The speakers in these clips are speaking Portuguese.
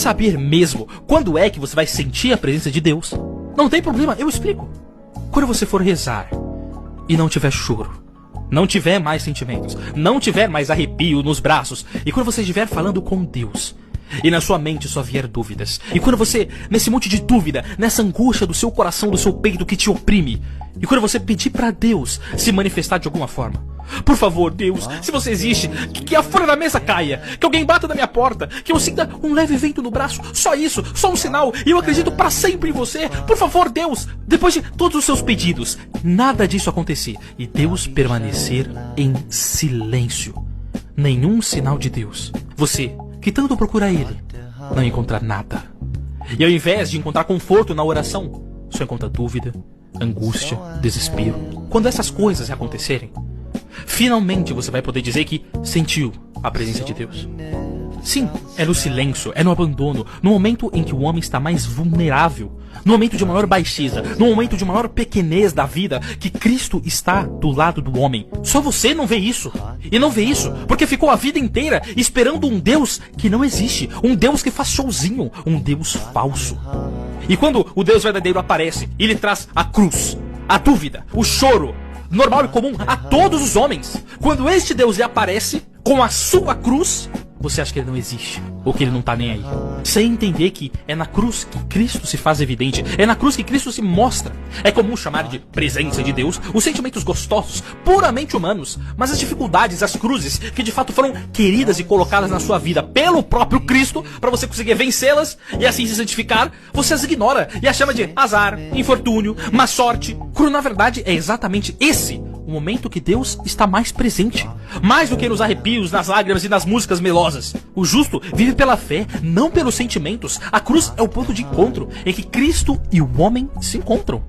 saber mesmo quando é que você vai sentir a presença de Deus, não tem problema, eu explico. Quando você for rezar e não tiver choro, não tiver mais sentimentos, não tiver mais arrepio nos braços, e quando você estiver falando com Deus, e na sua mente só vier dúvidas, e quando você, nesse monte de dúvida, nessa angústia do seu coração, do seu peito que te oprime, e quando você pedir pra Deus se manifestar de alguma forma, por favor, Deus, se você existe, que a folha da mesa caia, que alguém bata na minha porta, que eu sinta um leve vento no braço, só isso, só um sinal, e eu acredito pra sempre em você, por favor, Deus. Depois de todos os seus pedidos, nada disso acontecer, e Deus permanecer em silêncio, nenhum sinal de Deus, você, que tanto procura Ele, não encontrar nada, e ao invés de encontrar conforto na oração, só encontra dúvida, angústia, desespero. Quando essas coisas acontecerem, finalmente você vai poder dizer que sentiu a presença de Deus. Sim, é no silêncio, é no abandono, no momento em que o homem está mais vulnerável, no momento de maior baixeza, no momento de maior pequenez da vida, que Cristo está do lado do homem. Só você não vê isso. E não vê isso porque ficou a vida inteira esperando um Deus que não existe, um Deus que faz showzinho, um Deus falso. E quando o Deus verdadeiro aparece, ele traz a cruz, a dúvida, o choro, normal e comum a todos os homens. Quando este Deus lhe aparece com a sua cruz, você acha que ele não existe, ou que ele não tá nem aí. Sem entender que é na cruz que Cristo se faz evidente, é na cruz que Cristo se mostra. É comum chamar de presença de Deus os sentimentos gostosos, puramente humanos, mas as dificuldades, as cruzes, que de fato foram queridas e colocadas na sua vida pelo próprio Cristo, para você conseguir vencê-las e assim se santificar, você as ignora e as chama de azar, infortúnio, má sorte, quando na verdade é exatamente esse o momento que Deus está mais presente, mais do que nos arrepios, nas lágrimas e nas músicas melosas. O justo vive pela fé, não pelos sentimentos. A cruz é o ponto de encontro em que Cristo e o homem se encontram.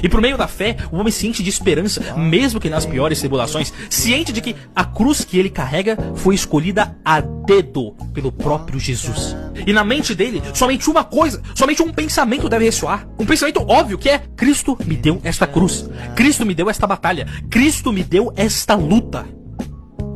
E por meio da fé, o homem se enche de esperança, mesmo que nas piores tribulações, ciente de que a cruz que ele carrega foi escolhida a dedo pelo próprio Jesus. E na mente dele, somente uma coisa, somente um pensamento deve ressoar. Um pensamento óbvio que é: Cristo me deu esta cruz, Cristo me deu esta batalha, Cristo me deu esta luta.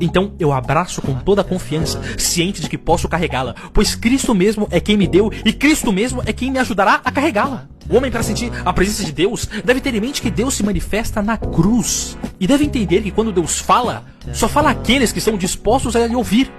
Então eu abraço com toda a confiança, ciente de que posso carregá-la, pois Cristo mesmo é quem me deu e Cristo mesmo é quem me ajudará a carregá-la. O homem, para sentir a presença de Deus, deve ter em mente que Deus se manifesta na cruz. E deve entender que quando Deus fala, só fala àqueles que estão dispostos a lhe ouvir.